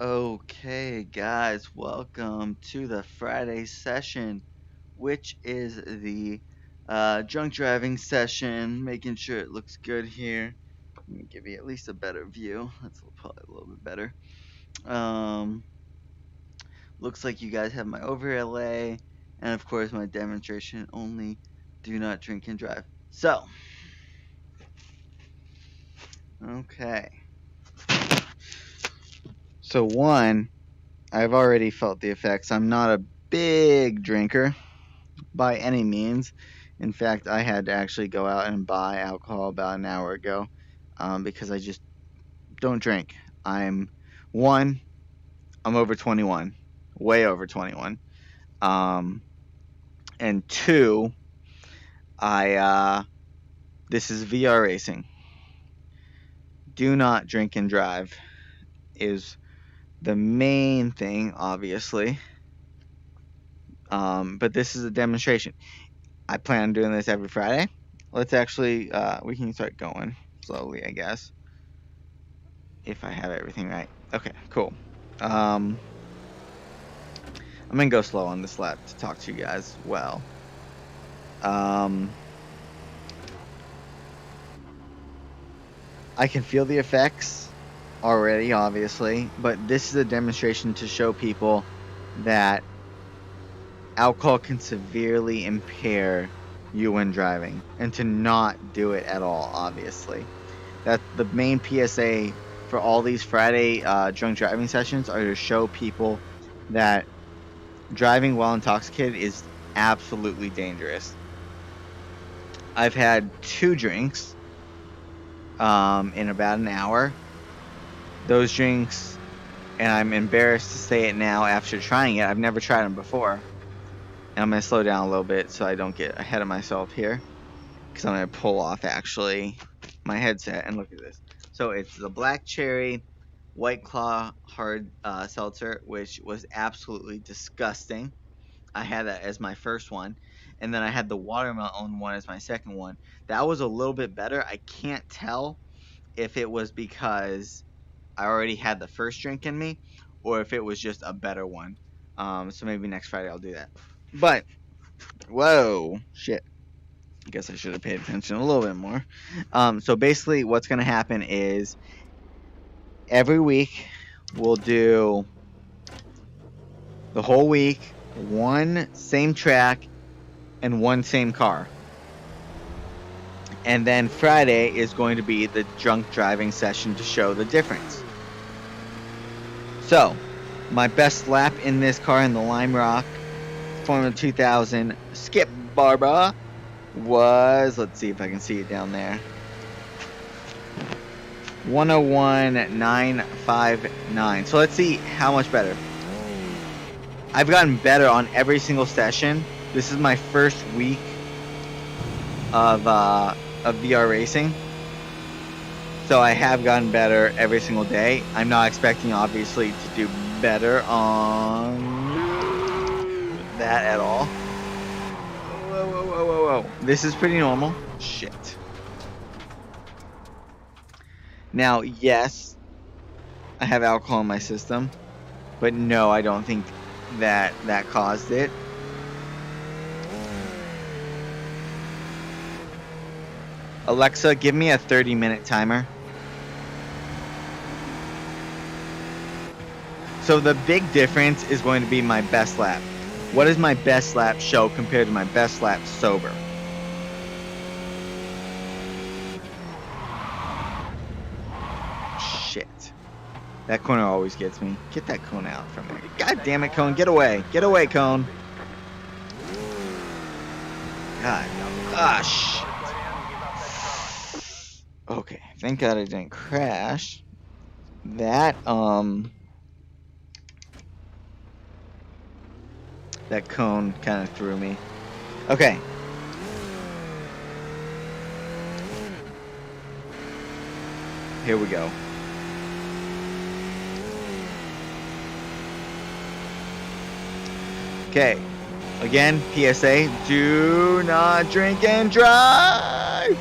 Okay, guys, welcome to the Friday session, which is the drunk driving session. Making sure it looks good here. Let me give you at least a better view. That's probably a little bit better. Um, Looks like you guys have my overlay, and of course my demonstration only. Do not drink and drive. Okay. So one, I've already felt the effects. I'm not a big drinker by any means. In fact, I had to actually go out and buy alcohol about an hour ago because I just don't drink. I'm one, I'm over 21, way over 21. Um, and two, I this is VR racing. Do not drink and drive is the main thing, obviously. But this is a demonstration. I plan on doing this every Friday. Let's actually, we can start going slowly, I guess, if I have everything right. Okay, cool. I'm gonna go slow on this lap to talk to you guys well. I can feel the effects already, obviously, but this is a demonstration to show people that alcohol can severely impair you when driving, and to not do it at all, obviously. That the main PSA for all these Friday drunk driving sessions are to show people that driving while intoxicated is absolutely dangerous. I've had 2 drinks in about an hour. Those drinks, and I'm embarrassed to say it now after trying it, I've never tried them before. And I'm going to slow down a little bit so I don't get ahead of myself here, because I'm going to pull off actually my headset and look at this. So it's the Black Cherry White Claw hard seltzer, which was absolutely disgusting. I had that as my first one, and then I had the watermelon one as my second one. That was a little bit better. I can't tell if it was because I already had the first drink in me, or if it was just a better one. So maybe next Friday I'll do that. But whoa, shit. I guess I should have paid attention a little bit more. So basically, what's gonna happen is every week we'll do the whole week, one same track and one same car. And then Friday is going to be the drunk driving session to show the difference. So, my best lap in this car in the Lime Rock Formula 2000 Skip Barba was, let's see if I can see it down there, 101.959. So let's see how much better. I've gotten better on every single session. This is my first week of VR racing, so I have gotten better every single day. I'm not expecting, obviously, to do better on that at all. Whoa. This is pretty normal. Shit. Now, yes, I have alcohol in my system, but no, I don't think that caused it. Alexa, give me a 30-minute timer. So the big difference is going to be my best lap. What does my best lap show compared to my best lap sober? Shit. That corner always gets me. Get that cone out from there. God damn it, cone. Get away. Get away, cone. God. Ah, shit. Okay. Thank God I didn't crash. That cone kind of threw me. Okay. Here we go. Okay. Again, PSA, do not drink and drive.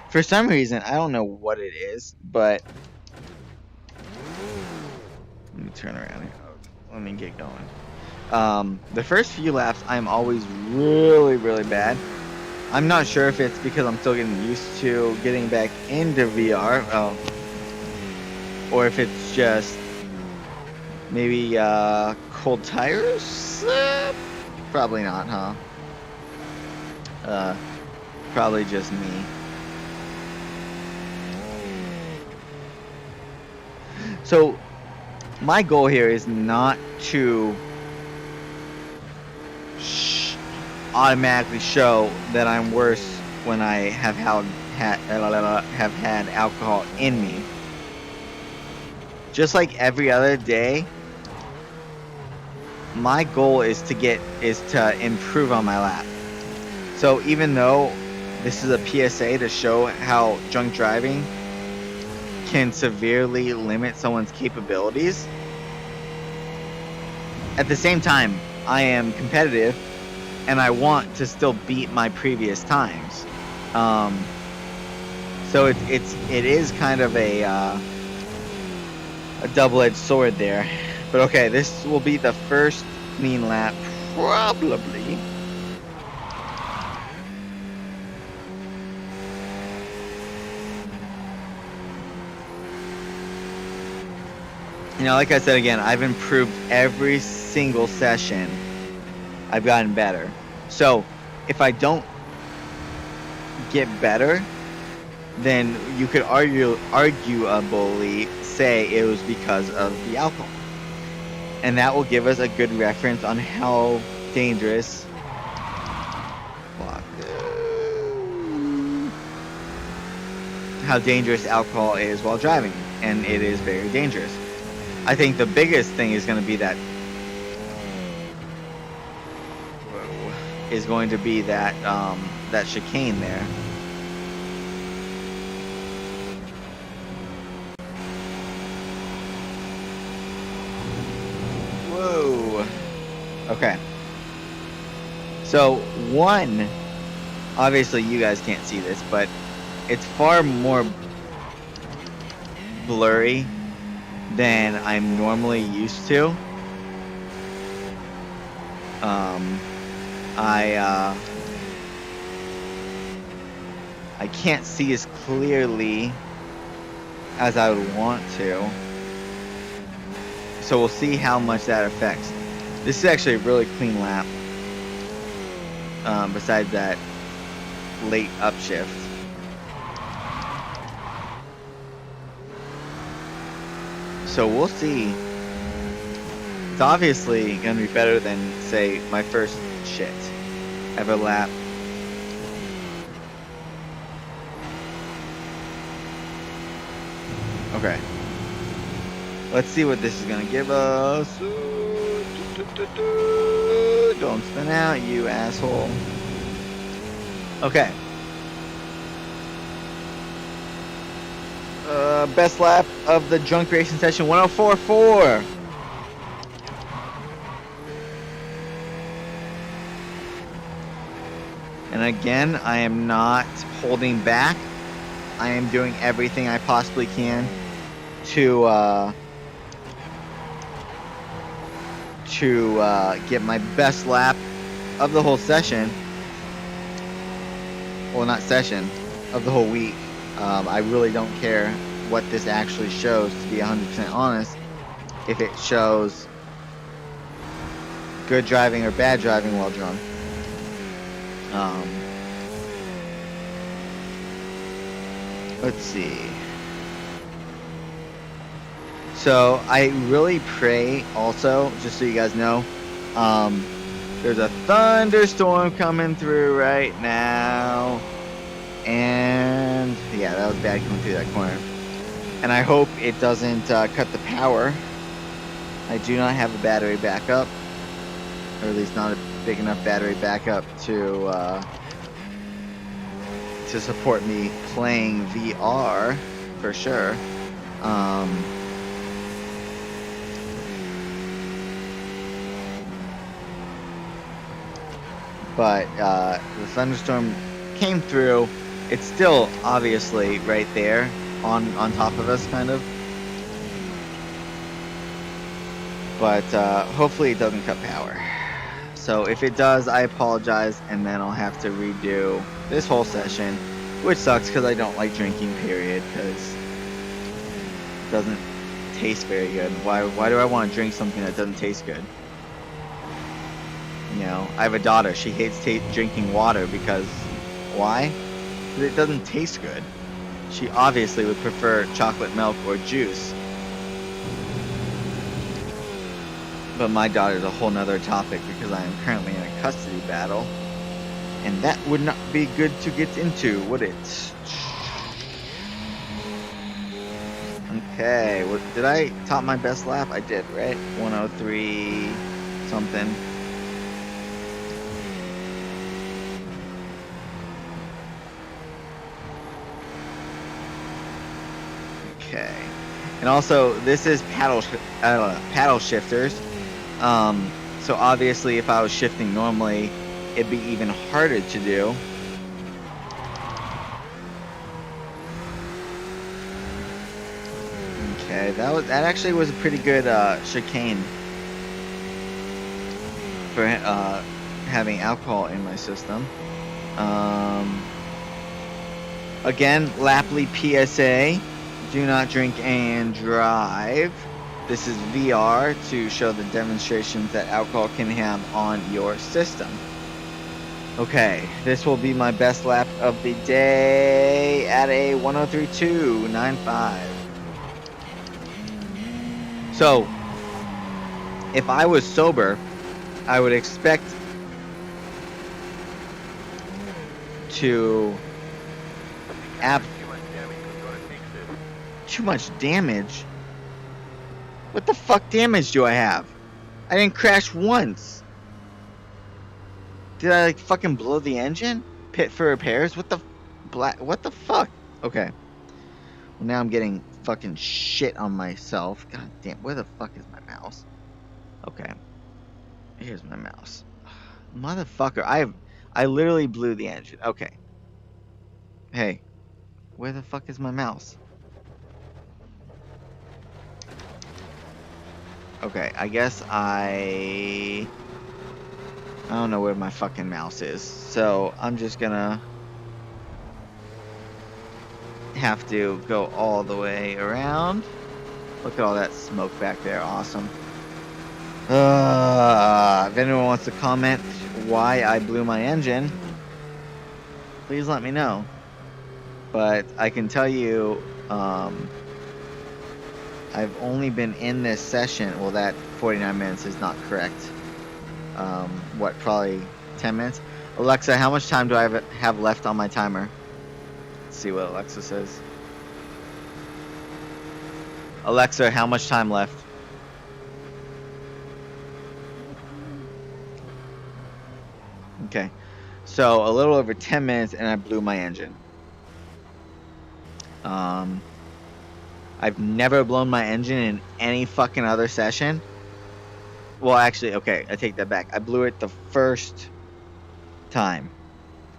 For some reason, I don't know what it is, but let me turn around here. Let me get going. The first few laps, I'm always really, really bad. I'm not sure if it's because I'm still getting used to getting back into VR, or if it's just maybe cold tires. Probably not, huh? Probably just me. So my goal here is not to automatically show that I'm worse when I have had alcohol in me. Just like every other day, my goal is to improve on my lap. So even though this is a PSA to show how drunk driving can severely limit someone's capabilities, at the same time, I am competitive and I want to still beat my previous times. So it is kind of a double-edged sword there. But okay, this will be the first clean lap, probably. You know, like I said again, I've improved every single session. I've gotten better. So, if I don't get better, then you could arguably say it was because of the alcohol. And that will give us a good reference on how dangerous alcohol is while driving. And it is very dangerous. I think the biggest thing is going to be that that chicane there. Whoa. Okay. So one, obviously you guys can't see this, but it's far more blurry than I'm normally used to. I can't see as clearly as I would want to. So we'll see how much that affects. This is actually a really clean lap. Besides that late upshift. So we'll see. It's obviously going to be better than, say, my first shit ever lap. Okay. Let's see what this is going to give us. Don't spin out, you asshole. Okay. Best lap of the drunk racing session, 104.4. And again, I am not holding back. I am doing everything I possibly can to get my best lap of the whole session. Well, not session, of the whole week. I really don't care what this actually shows, to be 100% honest. If it shows good driving or bad driving while drunk. Let's see. So I really pray also, just so you guys know, there's a thunderstorm coming through right now. And yeah, that was bad coming through that corner. And I hope it doesn't cut the power. I do not have a battery backup, or at least not a big enough battery backup to support me playing VR for sure. But the thunderstorm came through. It's still obviously right there on top of us, kind of. But hopefully it doesn't cut power. So if it does, I apologize, and then I'll have to redo this whole session, which sucks because I don't like drinking, period, because it doesn't taste very good. Why do I want to drink something that doesn't taste good? You know, I have a daughter. She hates drinking water because, why? Because it doesn't taste good. She obviously would prefer chocolate milk or juice. But my daughter's a whole nother topic because I am currently in a custody battle. And that would not be good to get into, would it? Okay, did I top my best lap? I did, right? 103 something. Okay. And also, this is paddle shifters. So obviously, if I was shifting normally, it'd be even harder to do. Okay, that actually was a pretty good chicane for having alcohol in my system. Again, Lapley PSA: do not drink and drive. This is VR to show the demonstrations that alcohol can have on your system. Okay, this will be my best lap of the day at a 103.295. So, if I was sober, I would expect to have too much damage. What the fuck damage do I have? I didn't crash once. Did I like fucking blow the engine? Pit for repairs? What the fuck? Okay. Well, now I'm getting fucking shit on myself. God damn, where the fuck is my mouse? Okay. Here's my mouse. Motherfucker, I literally blew the engine. Okay. Hey, where the fuck is my mouse? Okay, I guess I don't know where my fucking mouse is. So, I'm just gonna have to go all the way around. Look at all that smoke back there. Awesome. If anyone wants to comment why I blew my engine, please let me know. But I can tell you, I've only been in this session. Well, that 49 minutes is not correct. What, probably 10 minutes? Alexa, how much time do I have left on my timer? Let's see what Alexa says. Alexa, how much time left? Okay. So, a little over 10 minutes and I blew my engine. I've never blown my engine in any fucking other session. Well, actually, okay, I take that back. I blew it the first time.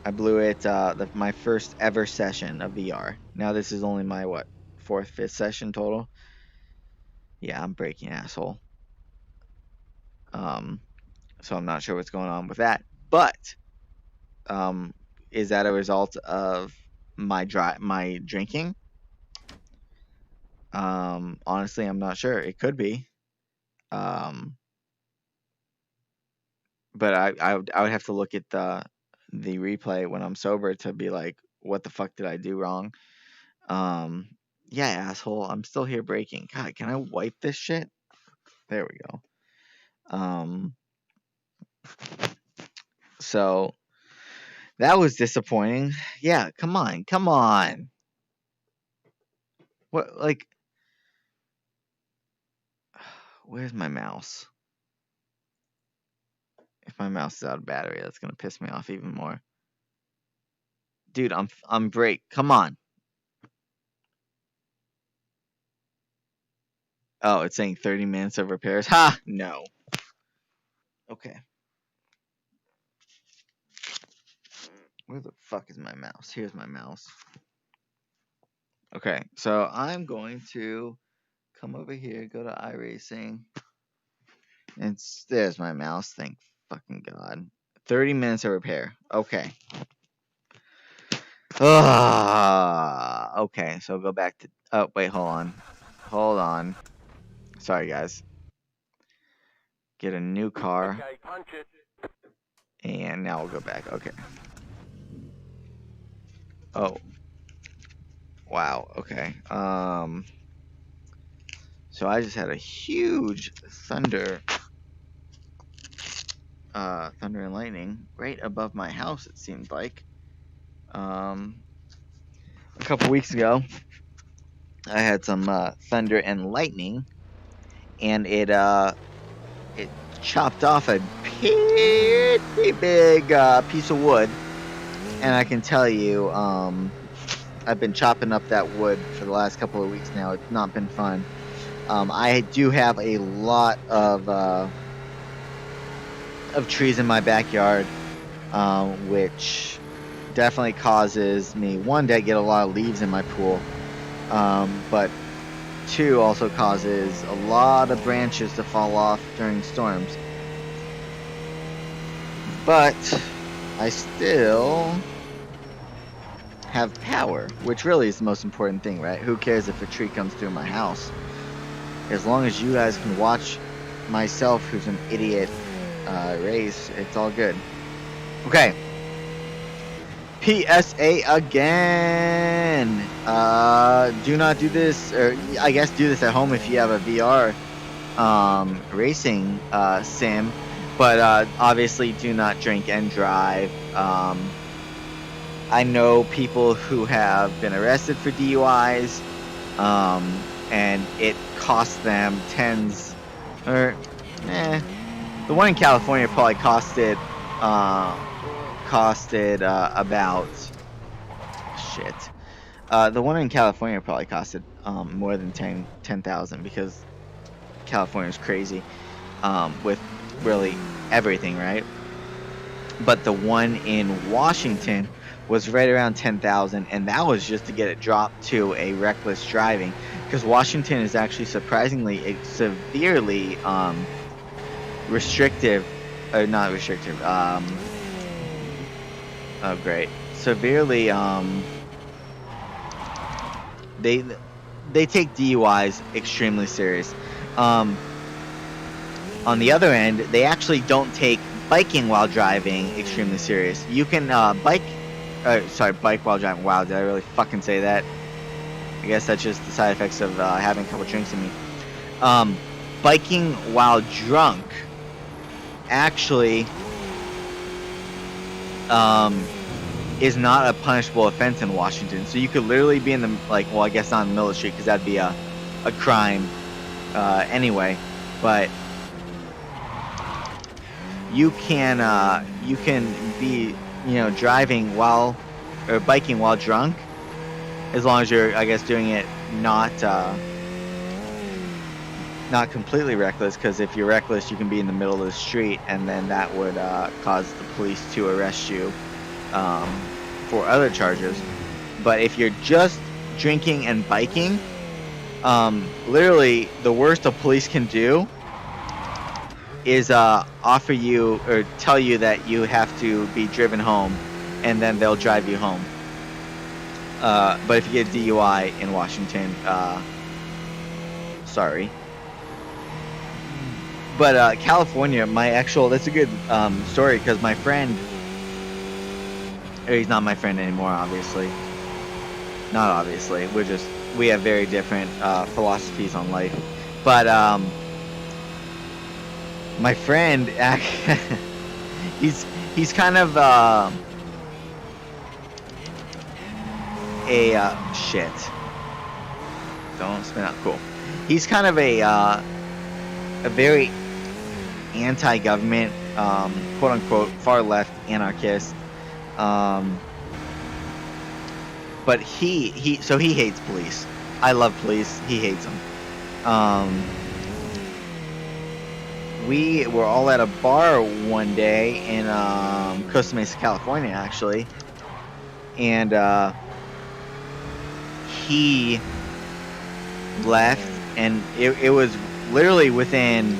I blew it my first ever session of VR. Now this is only my, what, 4th, 5th session total? Yeah, I'm breaking, asshole. So I'm not sure what's going on with that. But, is that a result of my drinking? Honestly, I'm not sure. It could be. But I would have to look at the replay when I'm sober to be like, what the fuck did I do wrong? Yeah, asshole, I'm still here breaking. God, can I wipe this shit? There we go. So that was disappointing. Yeah, come on. What, like, where's my mouse? If my mouse is out of battery, that's gonna piss me off even more. Dude, I'm break. Come on. Oh, it's saying 30 minutes of repairs. Ha! No. Okay. Where the fuck is my mouse? Here's my mouse. Okay, so I'm going to come over here, go to iRacing. There's my mouse, thank fucking God. 30 minutes of repair. Okay. Okay, so go back to... Oh, wait, hold on. Hold on. Sorry, guys. Get a new car. Okay, punch it. And now we'll go back. Okay. Oh. Wow, okay. So I just had a huge thunder and lightning right above my house, it seemed like. A couple weeks ago, I had some thunder and lightning, and it chopped off a pretty big piece of wood. And I can tell you, I've been chopping up that wood for the last couple of weeks now. It's not been fun. I do have a lot of trees in my backyard, which definitely causes me, one, to get a lot of leaves in my pool, but two, also causes a lot of branches to fall off during storms. But I still have power, which really is the most important thing, right? Who cares if a tree comes through my house? As long as you guys can watch myself, who's an idiot, race, it's all good. Okay. PSA again. Do not do this, or I guess do this at home if you have a VR racing sim, but obviously do not drink and drive. I know people who have been arrested for DUIs, and it cost them tens, or the one in California probably costed about shit. The one in California probably costed more than 10,000 because California's crazy with really everything, right? But the one in Washington was right around 10,000, and that was just to get it dropped to a reckless driving, because Washington is actually surprisingly severely restrictive, or not restrictive. Oh, great! Severely. They take DUIs extremely serious. On the other end, they actually don't take biking while driving extremely serious. You can bike while driving. Wow, did I really fucking say that? I guess that's just the side effects of having a couple drinks in me. Biking while drunk actually is not a punishable offense in Washington. So you could literally be in the, well, I guess not in the middle of the street, because that'd be a crime anyway. But you can be, driving while, or biking while drunk, as long as you're, I guess, doing it not completely reckless, because if you're reckless, you can be in the middle of the street, and then that would cause the police to arrest you for other charges. But if you're just drinking and biking, literally the worst the police can do is offer you or tell you that you have to be driven home, and then they'll drive you home. But if you get DUI in Washington, sorry. But California, that's a good story, because my friend, he's not my friend anymore, obviously. Not obviously, we have very different philosophies on life. But my friend, he's kind of shit. Don't spin out. Cool. He's kind of a very anti-government, quote unquote, far left anarchist. But he hates police. I love police. He hates them. We were all at a bar one day in Costa Mesa, California, actually, and he left, and it was literally within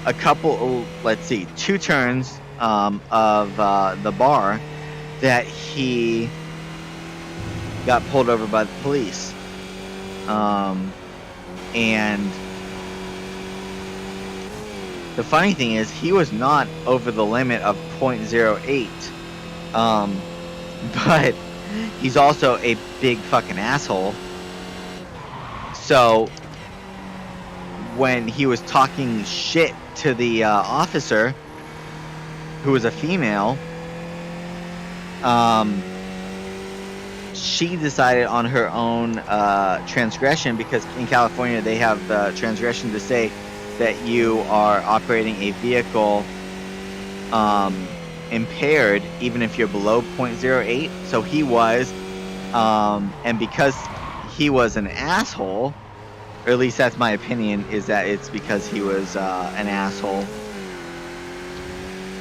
a couple, let's see, 2 turns of the bar that he got pulled over by the police. And the funny thing is, he was not over the limit of 0.08, but he's also a big fucking asshole. So when he was talking shit to the officer, who was a female, she decided on her own transgression, because in California they have the transgression to say that you are operating a vehicle impaired even if you're below 0.08. So he was, and because he was an asshole, or at least that's my opinion, is that it's because he was an asshole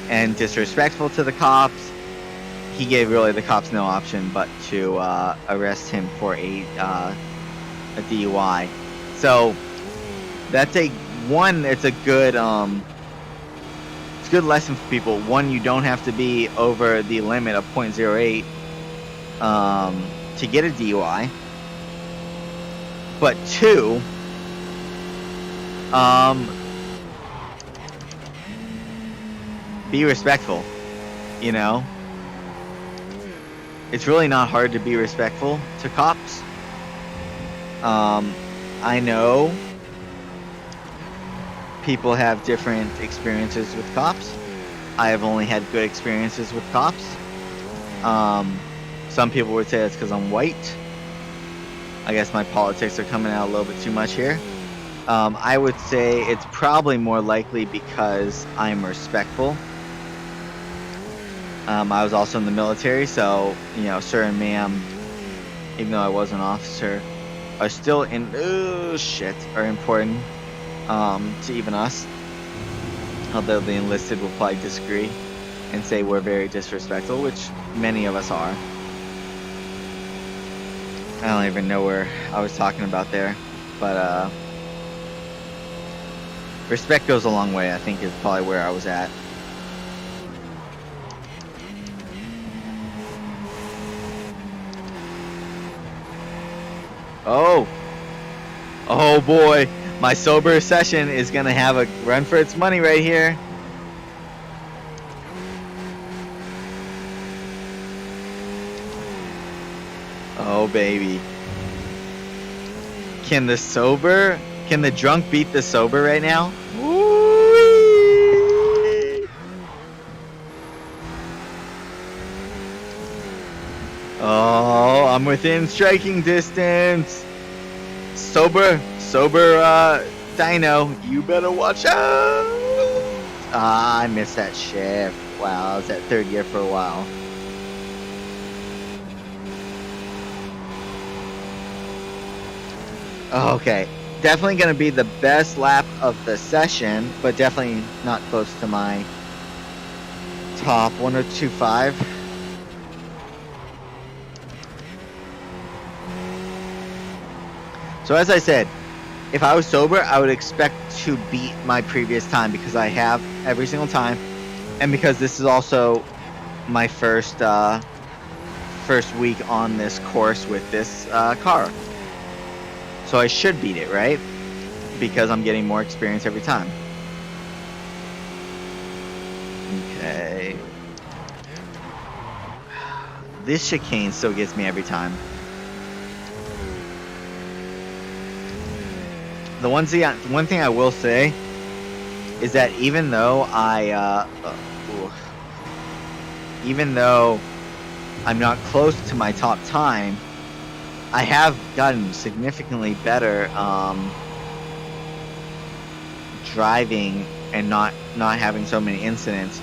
and disrespectful to the cops, he gave really the cops no option but to arrest him for a DUI. So that's it's a good it's a good lesson for people. One, you don't have to be over the limit of 0.08 to get a DUI. But 2, be respectful, you know? It's really not hard to be respectful to cops. I know people have different experiences with cops. I have only had good experiences with cops. Some people would say that's because I'm white. I guess my politics are coming out a little bit too much here. I would say it's probably more likely because I'm respectful. I was also in the military, so, you know, sir and ma'am, even though I was an officer, are still are important to even us. Although the enlisted will probably disagree and say we're very disrespectful, which many of us are. I don't even know where I was talking about there, but respect goes a long way, I think, is probably where I was at. Oh boy, my sober session is gonna have a run for its money right here. Oh baby. Can the drunk beat the sober right now? Woo-wee! Oh, I'm within striking distance. Sober Dino, you better watch out. I missed that shift. Wow, I was at 3rd gear for a while. Okay, definitely gonna be the best lap of the session, but definitely not close to my top 102.5. So as I said, if I was sober, I would expect to beat my previous time, because I have every single time, and because this is also my first week on this course with this car. So I should beat it, right? Because I'm getting more experience every time. Okay. This chicane still gets me every time. The one thing I will say is that even though I'm not close to my top time, I have gotten significantly better driving and not having so many incidents.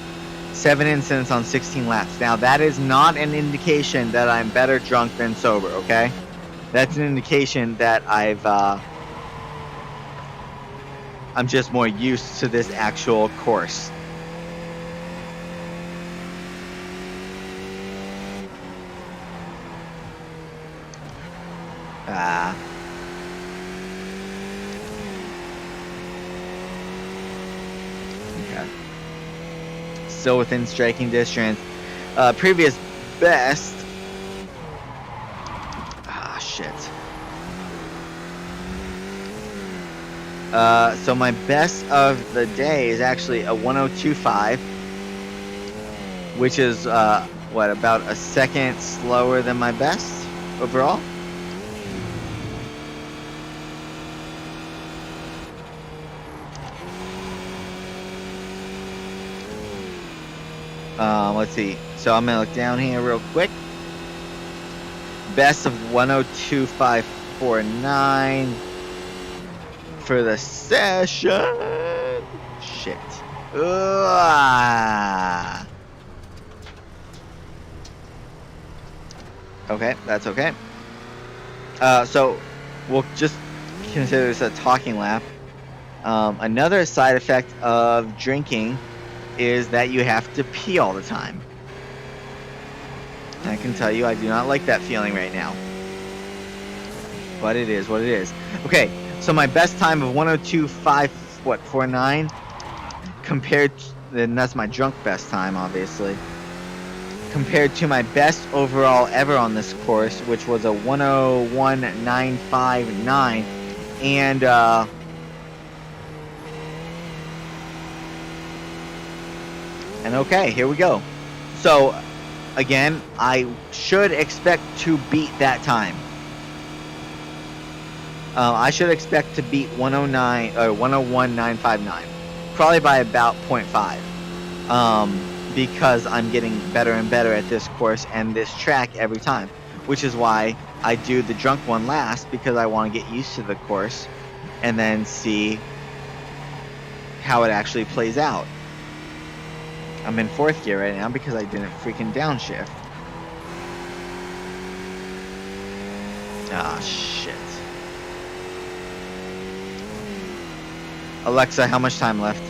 7 incidents on 16 laps. Now that is not an indication that I'm better drunk than sober, okay? That's an indication that I'm just more used to this actual course. Ah. Okay. Still within striking distance. Previous best. Ah, shit. So my best of the day is actually a 1025, which is what, about a second slower than my best overall. Let's see. So I'm gonna look down here real quick. Best of 102.549 for the session. Shit. Ugh. Okay, that's okay. So we'll just consider this a talking lap. Another side effect of drinking is that you have to pee all the time. I can tell you I do not like that feeling right now. But it is what it is. Okay, so my best time of 102.49 compared to, and that's my drunk best time, obviously. Compared to my best overall ever on this course, which was a 101.959. And okay, here we go. So, again, I should expect to beat that time. I should expect to beat 109 or 101.959, probably by about 0.5. Because I'm getting better and better at this course and this track every time, which is why I do the drunk one last, because I want to get used to the course and then see how it actually plays out. I'm in 4th gear right now because I didn't freaking downshift. Ah, shit. Alexa, how much time left?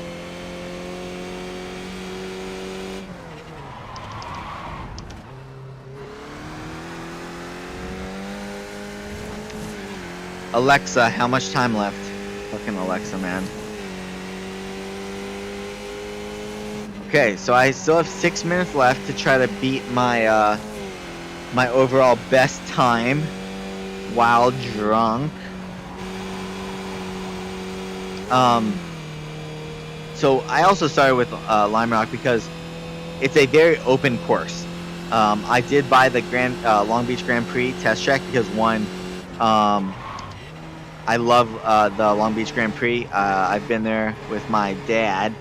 Alexa, how much time left? Fucking Alexa, man. Okay, so I still have 6 minutes left to try to beat my my overall best time while drunk. So I also started with Lime Rock because it's a very open course. I did buy the Long Beach Grand Prix test track because one, I love the Long Beach Grand Prix. I've been there with my dad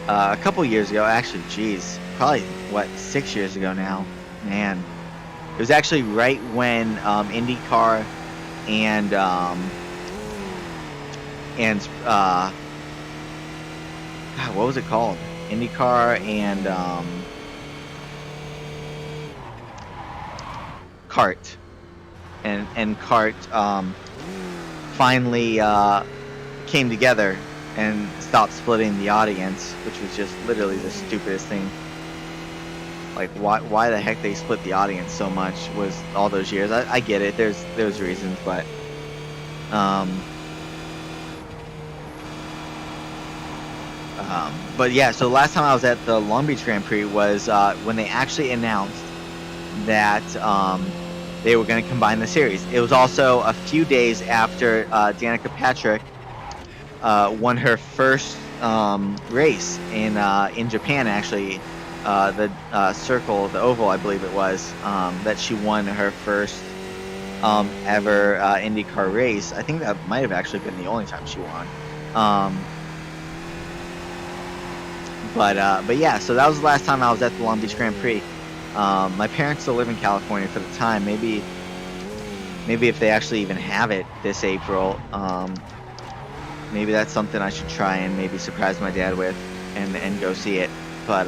a couple years ago. Actually, geez, probably, what, 6 years ago now. Man. It was actually right when IndyCar and God, what was it called? IndyCar and Kart. And Kart finally came together and stopped splitting the audience, which was just literally the stupidest thing. Like, why the heck they split the audience so much was all those years. I get it, there's reasons, but yeah, so the last time I was at the Long Beach Grand Prix was when they actually announced that they were going to combine the series. It was also a few days after Danica Patrick won her first race in Japan, actually. The circle, the oval, I believe it was, that she won her first ever IndyCar race. I think that might have actually been the only time she won. But yeah, so that was the last time I was at the Long Beach Grand Prix. My parents still live in California for the time. Maybe if they actually even have it this April, maybe that's something I should try and maybe surprise my dad with and go see it. But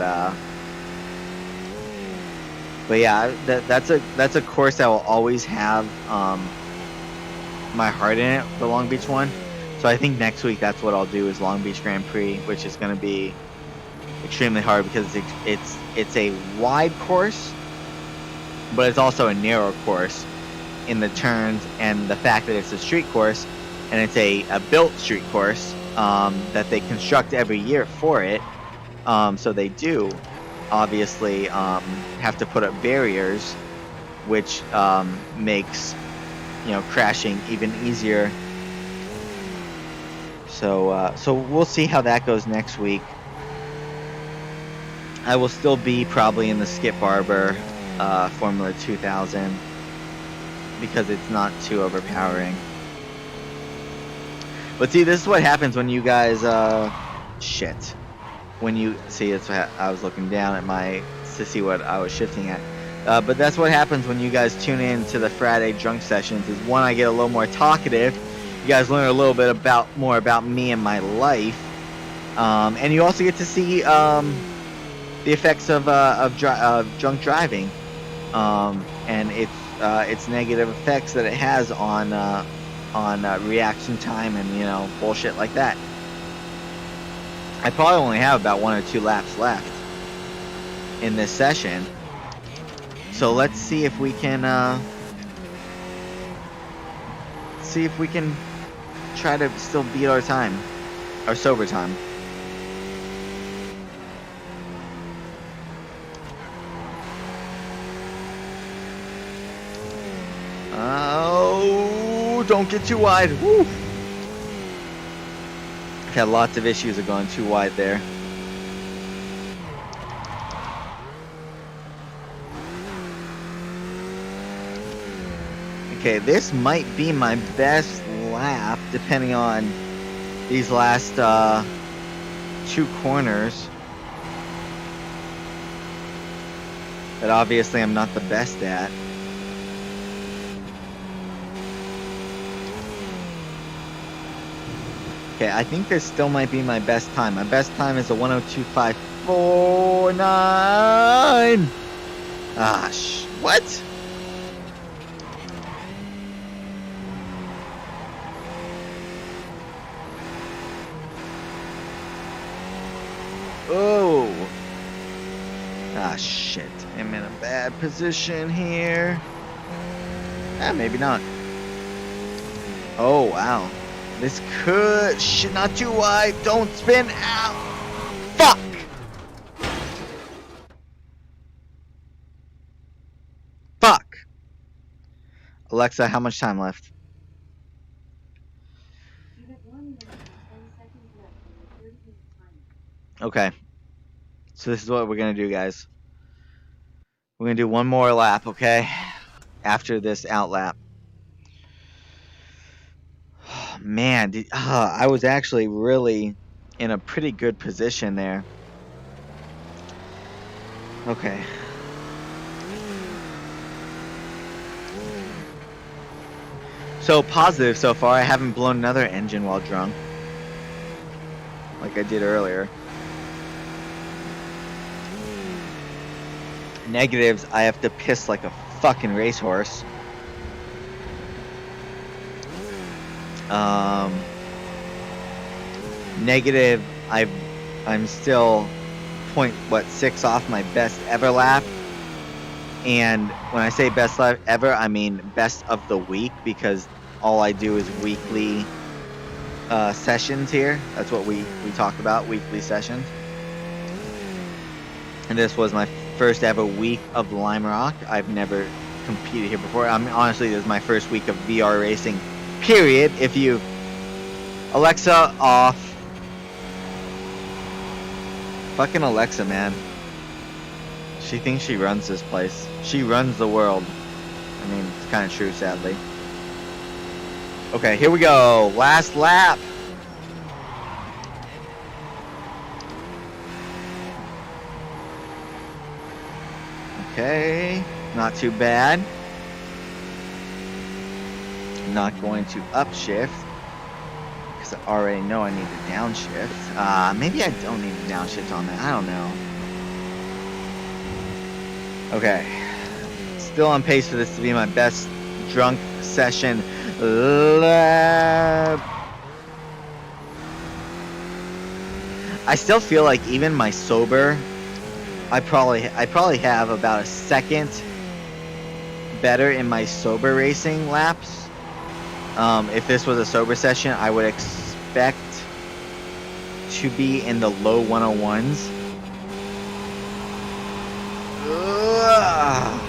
yeah, that's a course that will always have my heart in it, the Long Beach one. So I think next week that's what I'll do, is Long Beach Grand Prix, which is going to be extremely hard because it's a wide course, but it's also a narrow course. in the turns and the fact that it's a street course, and it's a built street course that they construct every year for it. So they do obviously have to put up barriers, which makes crashing even easier. So we'll see how that goes next week. I will still be probably in the Skip Barber Formula 2000 because it's not too overpowering. But see, this is what happens when you guys shit. When you see, it's what I was looking down at to see what I was shifting at. But that's what happens when you guys tune in to the Friday drunk sessions. Is one, I get a little more talkative. You guys learn a little bit more about me and my life, and you also get to see the effects of drunk driving, and its negative effects that it has on reaction time and bullshit like that. I probably only have about 1 or 2 laps left in this session, so let's see if we can try to still beat our time, our sober time. Oh, don't get too wide. Woo. I've had lots of issues of going too wide there. Okay, this might be my best lap, depending on these last 2 corners. That obviously I'm not the best at. Okay, I think this still might be my best time. My best time is a 1:02.549. Ah, what? Oh. Ah, shit. I'm in a bad position here. Ah, maybe not. Oh, wow. This could... Shit, not too wide. Don't spin out. Fuck! Fuck! Alexa, how much time left? Okay. So this is what we're going to do, guys. We're going to do one more lap, okay? After this out lap. Oh, man, I was actually really in a pretty good position there. Okay. So positive so far, I haven't blown another engine while drunk. Like I did earlier. Negatives, I have to piss like a fucking racehorse. Negative, I'm still 0.6 off my best ever lap. And when I say best lap ever, I mean best of the week, because all I do is weekly sessions here. That's what we talked about, weekly sessions. And this was my first ever week of Lime Rock. I've never competed here before. I mean, honestly, this is my first week of VR racing, period. If you... Alexa, off. Fucking Alexa, man. She thinks she runs this place. She runs the world. I mean, it's kind of true, sadly. Okay, here we go. Last lap. Okay, not too bad. I'm not going to upshift, because I already know I need to downshift. Maybe I don't need to downshift on that. I don't know. Okay. Still on pace for this to be my best drunk session lap. I still feel like even my sober, I probably have about a second better in my sober racing laps. If this was a sober session, I would expect to be in the low 101s. Ugh.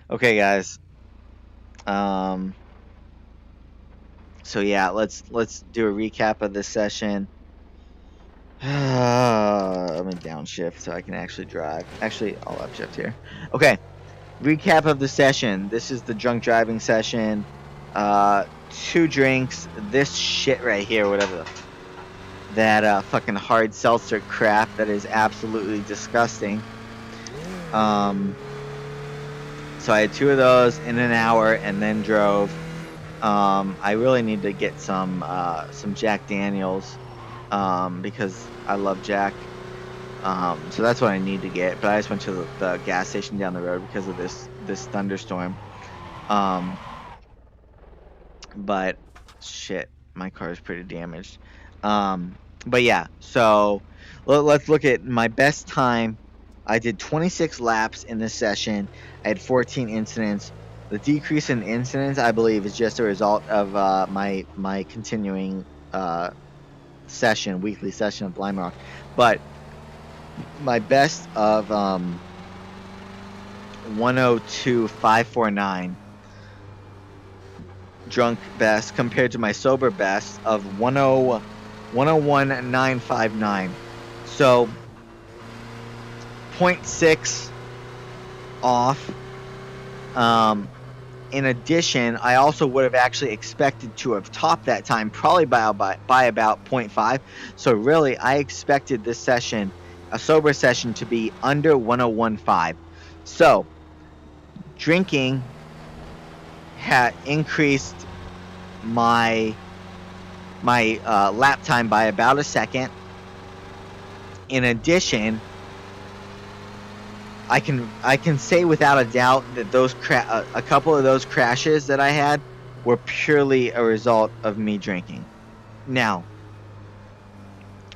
Okay, guys. So yeah, let's do a recap of this session. I'm in downshift so I can actually drive. Actually, I'll upshift here. Okay, recap of the session. This is the drunk driving session. 2 drinks. This shit right here, whatever that fucking hard seltzer crap that is absolutely disgusting. So I had 2 of those in an hour and then drove. I really need to get some Jack Daniels because I love Jack. So that's what I need to get. But I just went to the gas station down the road because of this thunderstorm. But shit, my car is pretty damaged. But yeah, so let's look at my best time. I did 26 laps in this session. I had 14 incidents. The decrease in incidents, I believe, is just a result of my continuing weekly session of Blind Rock. But my best of 102.549 drunk best compared to my sober best of 101.959. So 0.6 off. In addition, I also would have actually expected to have topped that time probably by about 0.5. So really, I expected this session, a sober session, to be under 101.5. So drinking had increased my lap time by about a second. In addition, I can say without a doubt that those a couple of those crashes that I had were purely a result of me drinking. Now,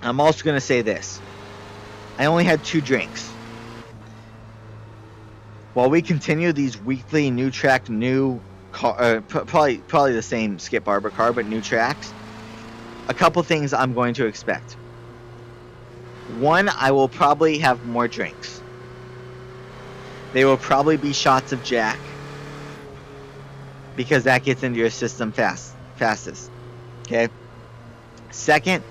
I'm also going to say this. I only had 2 drinks. While we continue these weekly new track, new car, probably the same Skip Barber car, but new tracks, a couple things I'm going to expect. One, I will probably have more drinks. They will probably be shots of Jack, because that gets into your system fastest. Okay? Second,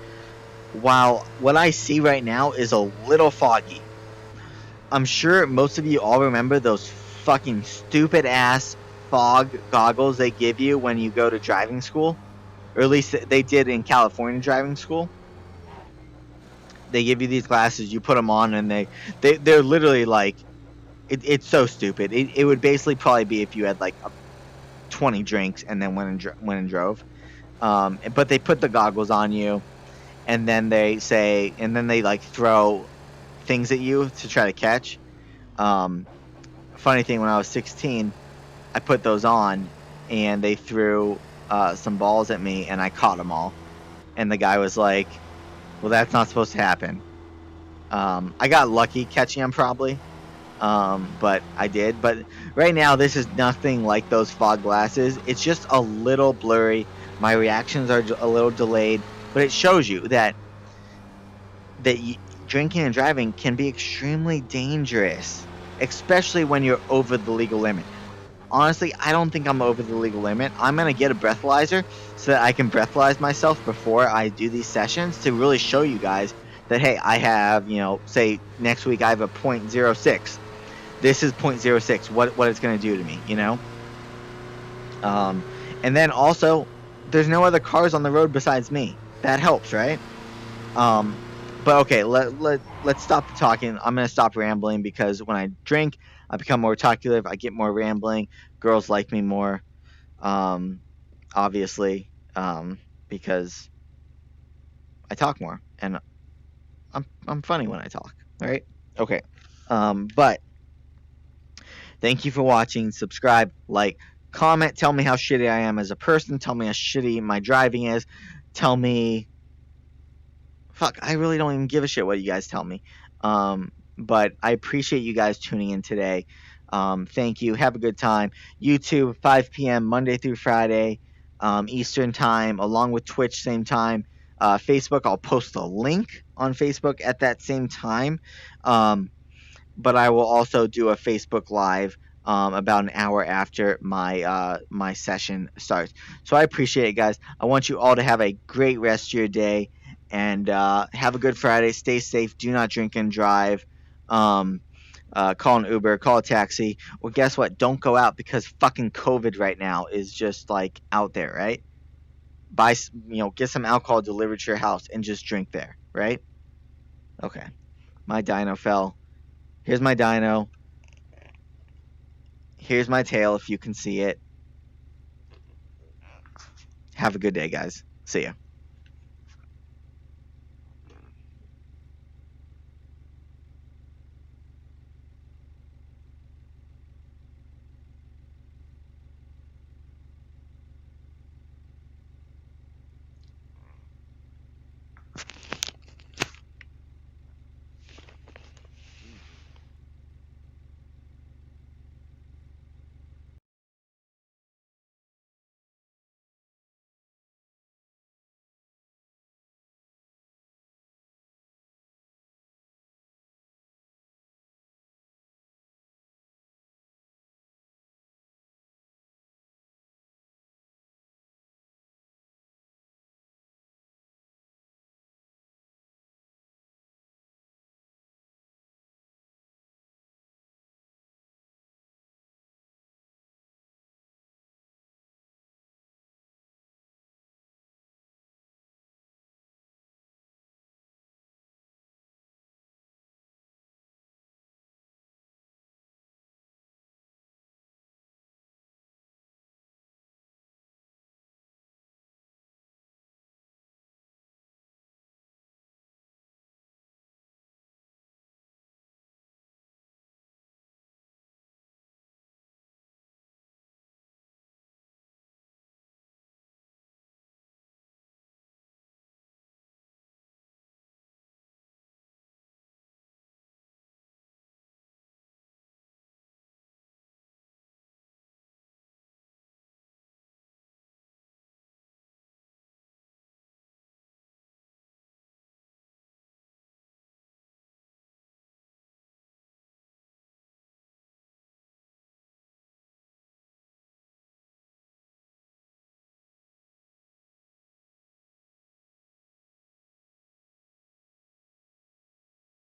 while what I see right now is a little foggy, I'm sure most of you all remember those fucking stupid ass fog goggles they give you when you go to driving school, or at least they did in California driving school. They give you these glasses, you put them on, and they're literally like, it's so stupid. It would basically probably be if you had like 20 drinks and then went and drove. But they put the goggles on you, and then they like throw things at you to try to catch. Funny thing, when I was 16, I put those on, and they threw some balls at me, and I caught them all. And the guy was like, "Well, that's not supposed to happen." I got lucky catching them probably. But I did. But right now, this is nothing like those fog glasses. It's just a little blurry. My reactions are a little delayed, but it shows you that drinking and driving can be extremely dangerous, especially when you're over the legal limit. Honestly, I don't think I'm over the legal limit. I'm going to get a breathalyzer so that I can breathalyze myself before I do these sessions to really show you guys that, hey, I have, say next week I have a 0.06. This is 0.06. What it's going to do to me, And then also, there's no other cars on the road besides me. That helps, right? But okay, let's stop talking. I'm going to stop rambling because when I drink, I become more talkative. I get more rambling. Girls like me more, obviously, because I talk more, and I'm funny when I talk, right? Okay, but thank you for watching. Subscribe, like, comment. Tell me how shitty I am as a person. Tell me how shitty my driving is. Tell me fuck, I really don't even give a shit what you guys tell me. But I appreciate you guys tuning in today. Thank you. Have a good time. YouTube, 5 p.m. Monday through Friday, Eastern time, along with Twitch, same time. Facebook, I'll post a link on Facebook at that same time. But I will also do a Facebook Live about an hour after my session starts. So I appreciate it, guys. I want you all to have a great rest of your day and have a good Friday. Stay safe. Do not drink and drive. Call an Uber, call a taxi. Well, guess what? Don't go out because fucking COVID right now is just like out there, right? Buy, get some alcohol delivered to your house and just drink there, right? Okay. My dyno fell. Here's my dyno. Here's my tail if you can see it. Have a good day, guys. See ya.